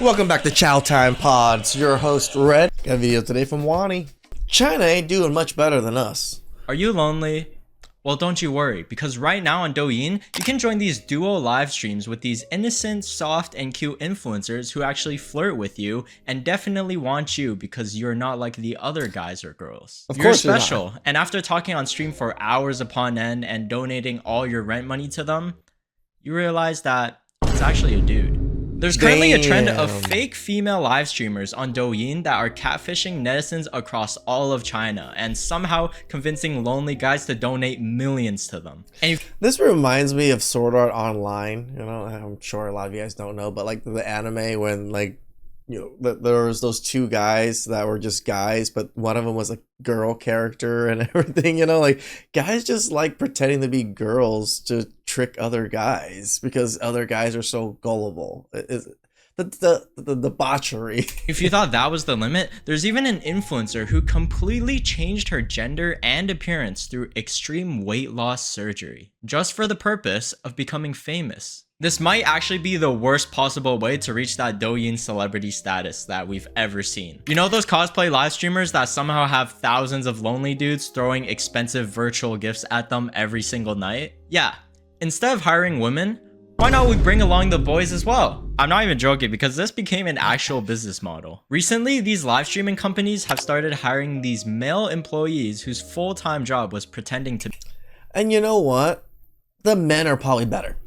Welcome back to Chow Time Pods. Your host Red. Got a video today from Wonny. China ain't doing much better than us. Are you lonely? Well, don't you worry, because right now on Douyin, you can join these duo live streams with these innocent, soft, and cute influencers who actually flirt with you and definitely want you because you're not like the other guys or girls. Of You're course you're special, and after talking on stream for hours upon end and donating all your rent money to them, you realize that it's actually a dude. There's currently a trend of fake female live streamers on Douyin that are catfishing netizens across all of China and somehow convincing lonely guys to donate millions to them. And this reminds me of Sword Art Online. You know, I'm sure a lot of you guys don't know, but like the anime when like, you know, there was those two guys that were just guys, but one of them was a girl character and everything, you know, like guys just like pretending to be girls to trick other guys because other guys are so gullible. The debauchery. if you thought that was the limit, there's even an influencer who completely changed her gender and appearance through extreme weight loss surgery, just for the purpose of becoming famous. This might actually be the worst possible way to reach that Douyin celebrity status that we've ever seen. You know those cosplay live streamers that somehow have thousands of lonely dudes throwing expensive virtual gifts at them every single night? Yeah, instead of hiring women, why not we bring along the boys as well? I'm not even joking because this became an actual business model. Recently, these live streaming companies have started hiring these male employees whose full-time job was pretending to be. And you know what? The men are probably better.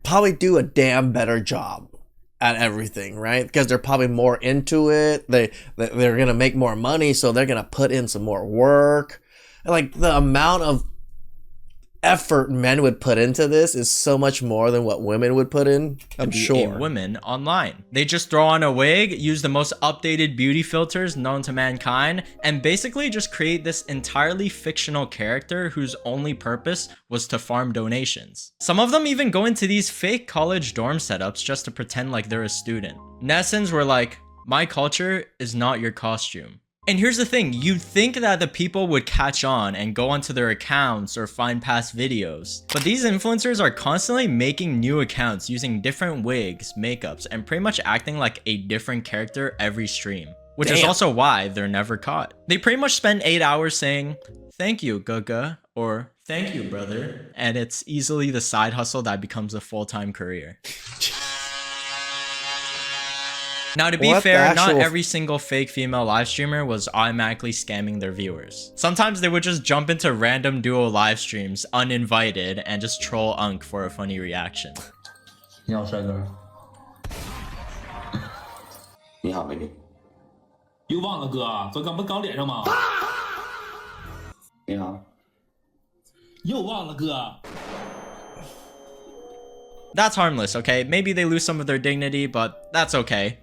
Probably do a damn better job at everything, right? Because they're probably more into it. They're gonna make more money, so they're gonna put in some more work. Like the amount of effort men would put into this is so much more than what women would put in. I'm sure. Women online. They just throw on a wig, use the most updated beauty filters known to mankind, and basically just create this entirely fictional character whose only purpose was to farm donations. Some of them even go into these fake college dorm setups just to pretend like they're a student. Netizens were like, my culture is not your costume. And here's the thing, you'd think that the people would catch on and go onto their accounts or find past videos. But these influencers are constantly making new accounts using different wigs, makeups, and pretty much acting like a different character every stream. Which is also why they're never caught. They pretty much spend 8 hours saying, thank you, Gaga, or thank you, brother. And it's easily the side hustle that becomes a full-time career. Now, to be fair, not every single fake female live streamer was automatically scamming their viewers. Sometimes they would just jump into random duo live streams uninvited and just troll Unk for a funny reaction. 你好，帅哥。你好，美女。又忘了哥，昨刚不刚连上吗？你好。又忘了哥。 That's harmless, okay? Maybe they lose some of their dignity, but that's okay.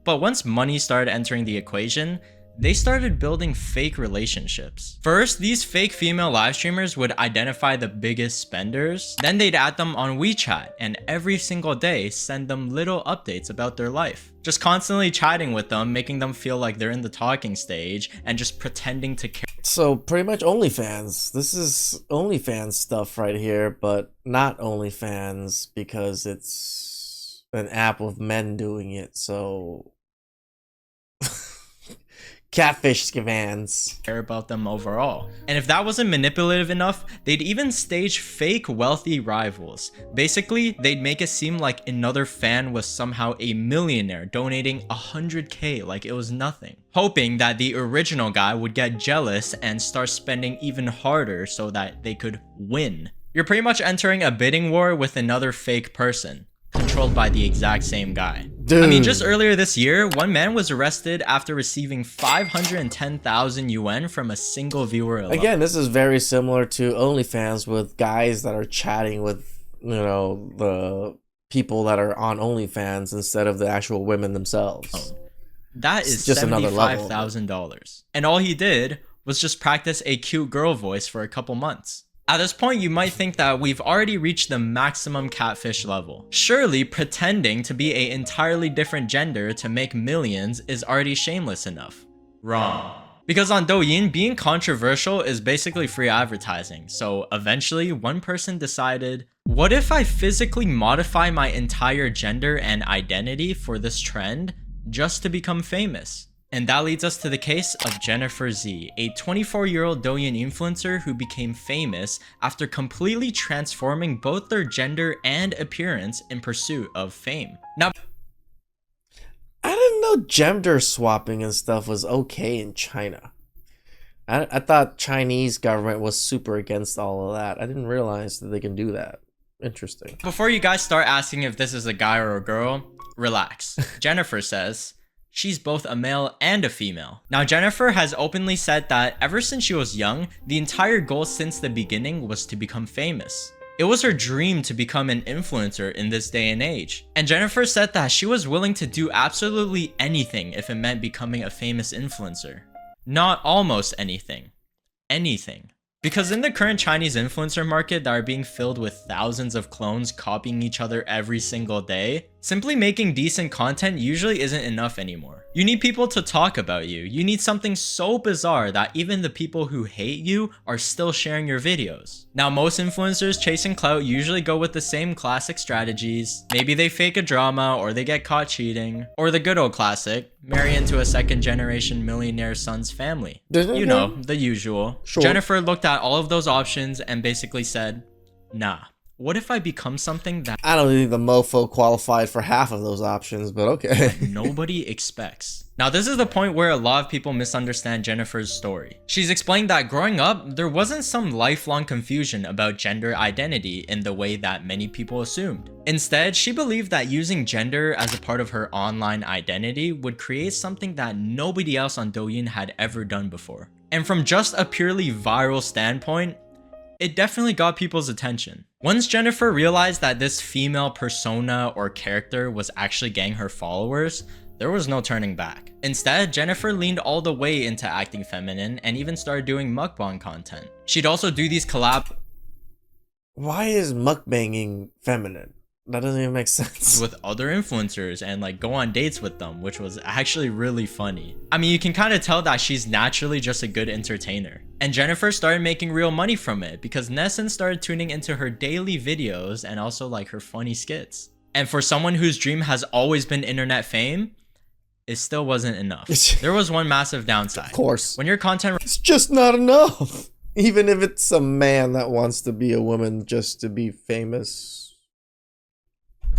But once money started entering the equation, they started building fake relationships. First, these fake female live streamers would identify the biggest spenders, then they'd add them on WeChat, and every single day send them little updates about their life. Just constantly chatting with them, making them feel like they're in the talking stage, and just pretending to care. So pretty much OnlyFans. This is OnlyFans stuff right here, but not OnlyFans because it's an app with men doing it, so... Catfish scavans. Care about them overall. And if that wasn't manipulative enough, they'd even stage fake wealthy rivals. Basically, they'd make it seem like another fan was somehow a millionaire donating 100k like it was nothing, hoping that the original guy would get jealous and start spending even harder so that they could win. You're pretty much entering a bidding war with another fake person, controlled by the exact same guy. Dude. I mean, just earlier this year, one man was arrested after receiving 510,000 yuan from a single viewer alone. Again, this is very similar to OnlyFans with guys that are chatting with, you know, the people that are on OnlyFans instead of the actual women themselves. Oh, that is just another level. $75,000. And all he did was just practice a cute girl voice for a couple months. At this point, you might think that we've already reached the maximum catfish level. Surely, pretending to be an entirely different gender to make millions is already shameless enough. Wrong. Because on Douyin, being controversial is basically free advertising. So eventually, one person decided, what if I physically modify my entire gender and identity for this trend just to become famous. And that leads us to the case of Jennifer Z, a 24-year-old Douyin influencer who became famous after completely transforming both their gender and appearance in pursuit of fame. Now, I didn't know gender swapping and stuff was okay in China. I thought Chinese government was super against all of that. I didn't realize that they can do that. Interesting. before you guys start asking if this is a guy or a girl, relax. Jennifer says she's both a male and a female. Now, Jennifer has openly said that ever since she was young, the entire goal since the beginning was to become famous. It was her dream to become an influencer in this day and age. And Jennifer said that she was willing to do absolutely anything if it meant becoming a famous influencer. Not almost anything. Anything. Because in the current Chinese influencer market that are being filled with thousands of clones copying each other every single day, simply making decent content usually isn't enough anymore. You need people to talk about you. You need something so bizarre that even the people who hate you are still sharing your videos. Now, most influencers chasing clout usually go with the same classic strategies. Maybe they fake a drama, or they get caught cheating, or the good old classic, marry into a second generation millionaire son's family. You know, the usual. Sure. Jennifer looked at all of those options and basically said, nah, what if I become something that I don't think the mofo qualified for half of those options, but okay. nobody expects? Now, this is the point where a lot of people misunderstand Jennifer's story. She's explained that growing up, there wasn't some lifelong confusion about gender identity in the way that many people assumed. Instead, she believed that using gender as a part of her online identity would create something that nobody else on Douyin had ever done before. And from just a purely viral standpoint, it definitely got people's attention. Once Jennifer realized that this female persona or character was actually getting her followers, there was no turning back. Instead, Jennifer leaned all the way into acting feminine and even started doing mukbang content. She'd also do these collab Why is mukbanging feminine? That doesn't even make sense. with other influencers and like go on dates with them, which was actually really funny. I mean, you can kind of tell that she's naturally just a good entertainer. And Jennifer started making real money from it because Nessun started tuning into her daily videos and also like her funny skits. And for someone whose dream has always been internet fame, it still wasn't enough. There was one massive downside. Of course. When your content It's just not enough. Even if it's a man that wants to be a woman just to be famous.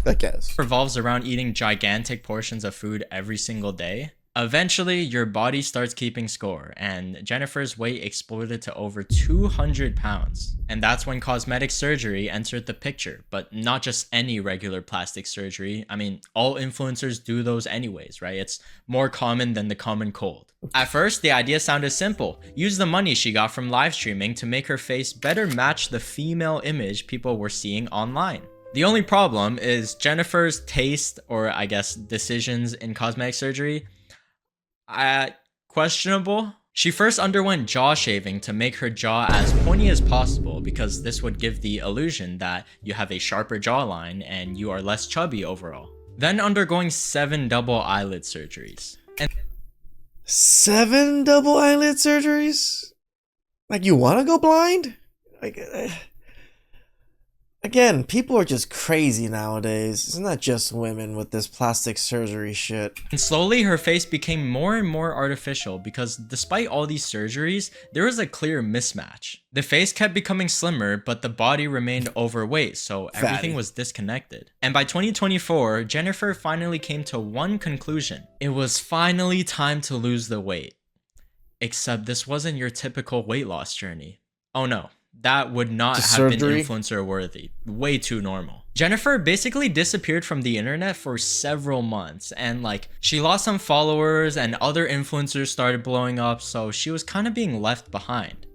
I guess. revolves around eating gigantic portions of food every single day, eventually your body starts keeping score, and Jennifer's weight exploded to over 200 pounds. And that's when cosmetic surgery entered the picture, but not just any regular plastic surgery. I mean, all influencers do those anyways, right? It's more common than the common cold. At first, the idea sounded simple. Use the money she got from live streaming to make her face better match the female image people were seeing online. The only problem is Jennifer's taste, or I guess decisions in cosmetic surgery, questionable. She first underwent jaw shaving to make her jaw as pointy as possible because this would give the illusion that you have a sharper jawline and you are less chubby overall. Then undergoing 7 double eyelid surgeries. And 7 double eyelid surgeries? Like, you want to go blind? Like, again, people are just crazy nowadays. It's not just women with this plastic surgery shit. And slowly her face became more and more artificial because despite all these surgeries, there was a clear mismatch. The face kept becoming slimmer, but the body remained overweight, so everything Fatty. was disconnected. And by 2024, Jennifer finally came to one conclusion. It was finally time to lose the weight. Except this wasn't your typical weight loss journey. Oh no. That would not The have been surgery? influencer worthy. Way too normal. Jennifer basically disappeared from the internet for several months, and like she lost some followers and other influencers started blowing up, so she was kind of being left behind.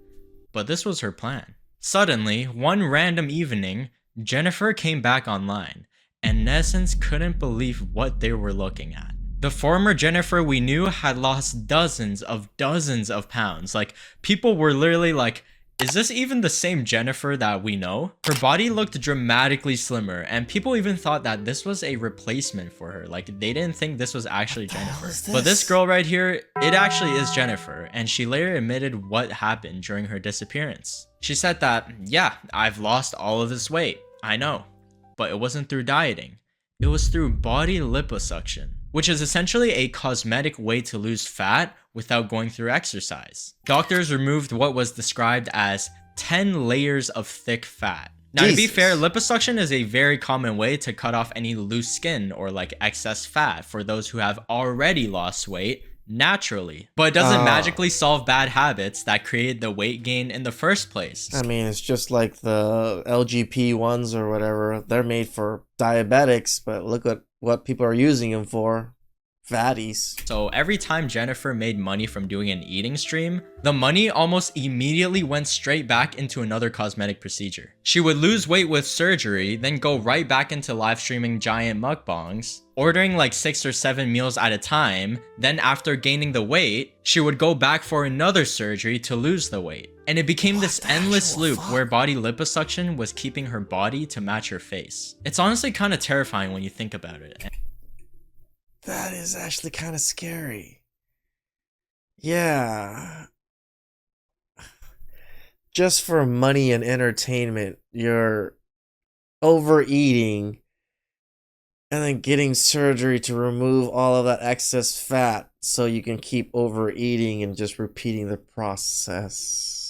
But this was her plan. Suddenly, one random evening, Jennifer came back online, and netizens couldn't believe what they were looking at. The former Jennifer we knew had lost dozens of pounds. Like, people were literally like, is this even the same Jennifer that we know? Her body looked dramatically slimmer, and people even thought that this was a replacement for her. Like, they didn't think this was actually Jennifer. But this girl right here, it actually is Jennifer, and she later admitted what happened during her disappearance. She said that, yeah, I've lost all of this weight. I know. But it wasn't through dieting. It was through body liposuction. which is essentially a cosmetic way to lose fat without going through exercise. Doctors removed what was described as 10 layers of thick fat. Now, to be fair, liposuction is a very common way to cut off any loose skin or like excess fat for those who have already lost weight naturally. But it doesn't magically solve bad habits that created the weight gain in the first place. I mean, it's just like the LGP ones or whatever. They're made for diabetics, but look at what people are using them for. Fatties. So every time Jennifer made money from doing an eating stream, the money almost immediately went straight back into another cosmetic procedure. She would lose weight with surgery, then go right back into live streaming giant mukbangs, ordering like 6 or 7 meals at a time. Then after gaining the weight, she would go back for another surgery to lose the weight. And it became this endless loop where body liposuction was keeping her body to match her face. It's honestly kind of terrifying when you think about it. That is actually kind of scary. Yeah. Just for money and entertainment, you're overeating and then getting surgery to remove all of that excess fat so you can keep overeating and just repeating the process.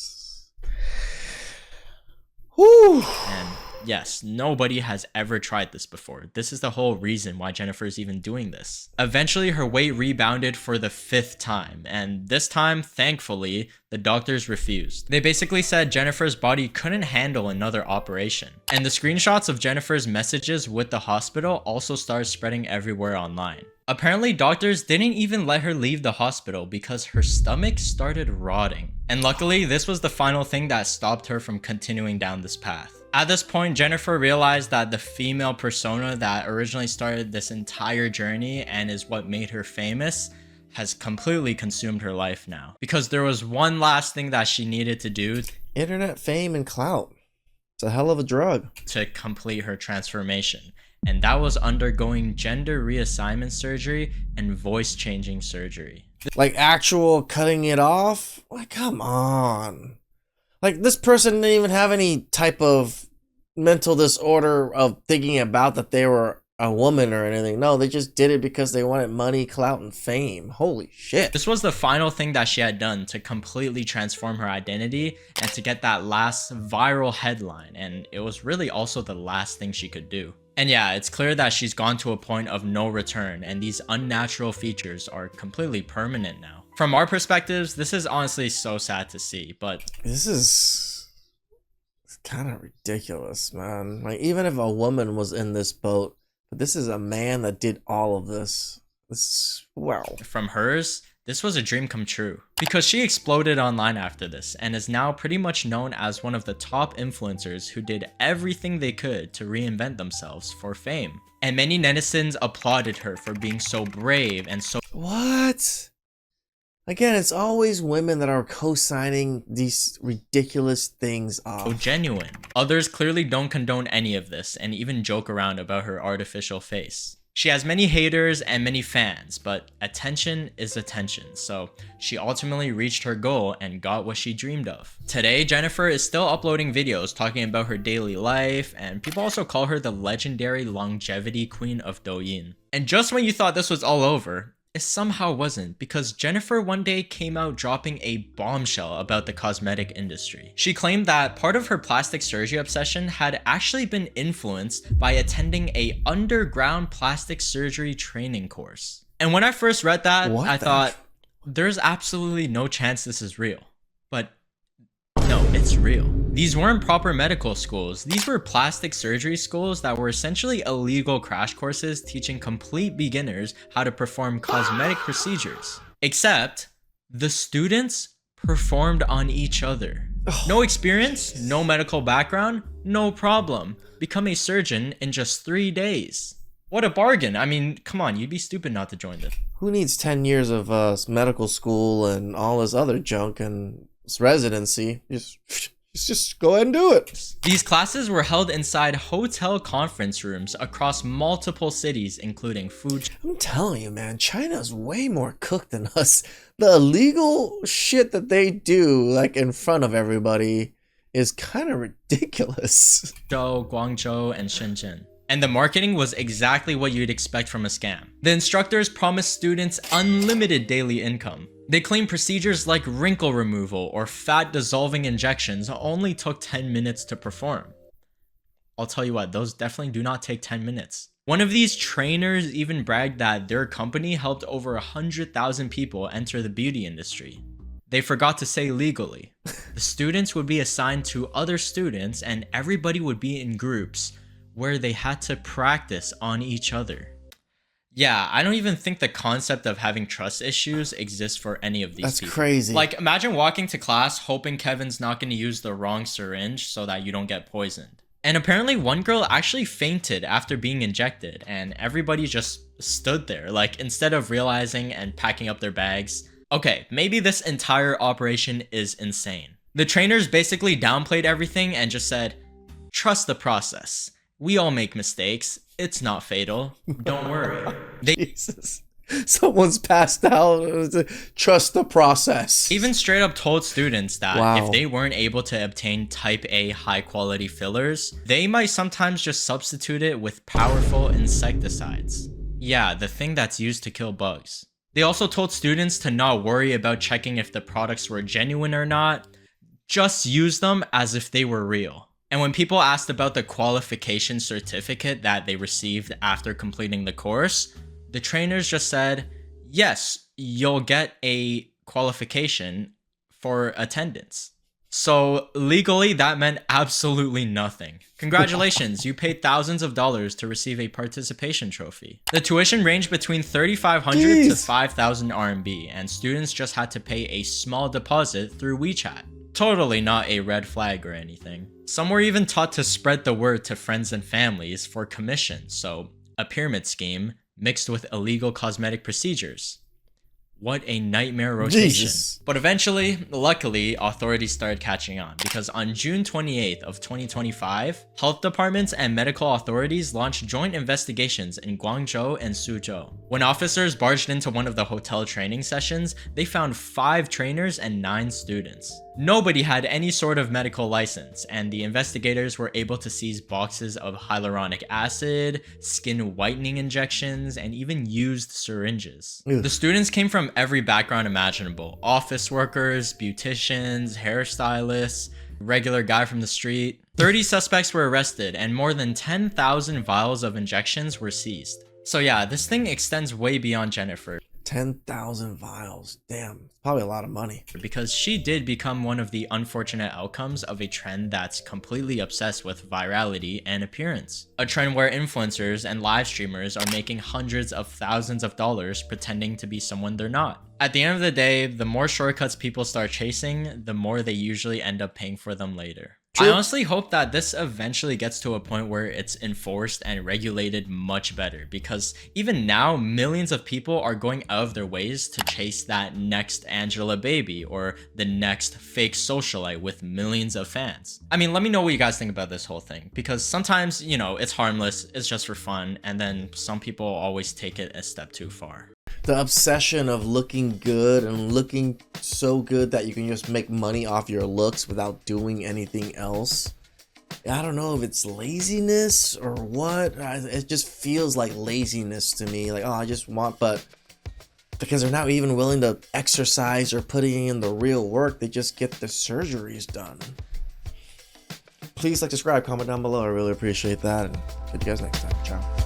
Whew. And yes, nobody has ever tried this before. This is the whole reason why Jennifer is even doing this. Eventually, her weight rebounded for the 5th time, and this time, thankfully, the doctors refused. They basically said Jennifer's body couldn't handle another operation. And the screenshots of Jennifer's messages with the hospital also started spreading everywhere online. Apparently, doctors didn't even let her leave the hospital because her stomach started rotting. And luckily, this was the final thing that stopped her from continuing down this path. At this point, Jennifer realized that the female persona that originally started this entire journey and is what made her famous has completely consumed her life now. Because there was one last thing that she needed to do. Internet fame and clout. It's a hell of a drug. To complete her transformation. And that was undergoing gender reassignment surgery and voice changing surgery. Like actual cutting it off? Like, come on. Like, this person didn't even have any type of mental disorder of thinking about that they were a woman or anything. No, they just did it because they wanted money, clout, and fame. Holy shit. This was the final thing that she had done to completely transform her identity and to get that last viral headline. And it was really also the last thing she could do. And yeah, it's clear that she's gone to a point of no return, and these unnatural features are completely permanent now. From our perspectives, this is honestly so sad to see, but this is kind of ridiculous, man. Like, even if a woman was in this boat, but this is a man that did all of this. This is, wow. From hers, this was a dream come true. Because she exploded online after this and is now pretty much known as one of the top influencers who did everything they could to reinvent themselves for fame. And many netizens applauded her for being so brave and so— What? Again, it's always women that are co-signing these ridiculous things off. genuine. Others clearly don't condone any of this and even joke around about her artificial face. She has many haters and many fans, but attention is attention, so she ultimately reached her goal and got what she dreamed of. Today, Jennifer is still uploading videos talking about her daily life, and people also call her the legendary longevity queen of Douyin. And just when you thought this was all over, it somehow wasn't, because Jennifer one day came out dropping a bombshell about the cosmetic industry. She claimed that part of her plastic surgery obsession had actually been influenced by attending a underground plastic surgery training course. And when I first read that, I thought, there's absolutely no chance this is real. But no, it's real. These weren't proper medical schools. These were plastic surgery schools that were essentially illegal crash courses teaching complete beginners how to perform cosmetic procedures. Except the students performed on each other. No experience, no medical background, no problem. Become a surgeon in just 3 days. What a bargain. I mean, come on, you'd be stupid not to join this. Who needs 10 years of medical school and all this other junk and residency? Just go ahead and do it. These classes were held inside hotel conference rooms across multiple cities, including food. I'm telling you, man, China's way more cooked than us. The illegal shit that they do, like, in front of everybody is kind of ridiculous. Guangzhou, and Shenzhen. And the marketing was exactly what you'd expect from a scam. The instructors promised students unlimited daily income. They claimed procedures like wrinkle removal or fat dissolving injections only took 10 minutes to perform. I'll tell you what, those definitely do not take 10 minutes. One of these trainers even bragged that their company helped over 100,000 people enter the beauty industry. They forgot to say legally. The students would be assigned to other students and everybody would be in groups where they had to practice on each other. Yeah, I don't even think the concept of having trust issues exists for any of these people. That's crazy. Like, imagine walking to class hoping Kevin's not going to use the wrong syringe so that you don't get poisoned. And apparently one girl actually fainted after being injected and everybody just stood there, like, instead of realizing and packing up their bags. Okay, maybe this entire operation is insane. The trainers basically downplayed everything and just said, trust the process. We all make mistakes. It's not fatal. Don't worry. Jesus. Someone's passed out. Trust the process. Even straight up told students that Wow. if they weren't able to obtain type A high quality fillers, they might sometimes just substitute it with powerful insecticides. Yeah, the thing that's used to kill bugs. They also told students to not worry about checking if the products were genuine or not. Just use them as if they were real. And when people asked about the qualification certificate that they received after completing the course, the trainers just said, yes, you'll get a qualification for attendance. So legally, that meant absolutely nothing. Congratulations, you paid thousands of dollars to receive a participation trophy. The tuition ranged between 3,500 to 5,000 RMB, and students just had to pay a small deposit through WeChat. Totally not a red flag or anything. Some were even taught to spread the word to friends and families for commission, so a pyramid scheme mixed with illegal cosmetic procedures. What a nightmare rotation. Jesus. But eventually, luckily, authorities started catching on because on June 28th of 2025, health departments and medical authorities launched joint investigations in Guangzhou and Suzhou. When officers barged into one of the hotel training sessions, they found 5 trainers and 9 students. Nobody had any sort of medical license, and the investigators were able to seize boxes of hyaluronic acid, skin whitening injections, and even used syringes. Ew. The students came from every background imaginable: office workers, beauticians, hairstylists, regular guy from the street. 30 suspects were arrested, and more than 10,000 vials of injections were seized. So yeah, this thing extends way beyond Jennifer, 10,000 vials. Damn. Probably a lot of money. because she did become one of the unfortunate outcomes of a trend that's completely obsessed with virality and appearance. A trend where influencers and live streamers are making hundreds of thousands of dollars pretending to be someone they're not. At the end of the day, the more shortcuts people start chasing, the more they usually end up paying for them later. True. I honestly hope that this eventually gets to a point where it's enforced and regulated much better, because even now, millions of people are going out of their ways to chase that next Angela Baby or the next fake socialite with millions of fans. I mean, let me know what you guys think about this whole thing, because sometimes, you know, it's harmless, it's just for fun, and then some people always take it a step too far. The obsession of looking good and looking so good that you can just make money off your looks without doing anything else. I don't know if it's laziness or what. It just feels like laziness to me. Like, oh, I just want, but because they're not even willing to exercise or putting in the real work, they just get the surgeries done. Please like, subscribe, comment down below. I really appreciate that. And see you guys next time. Ciao.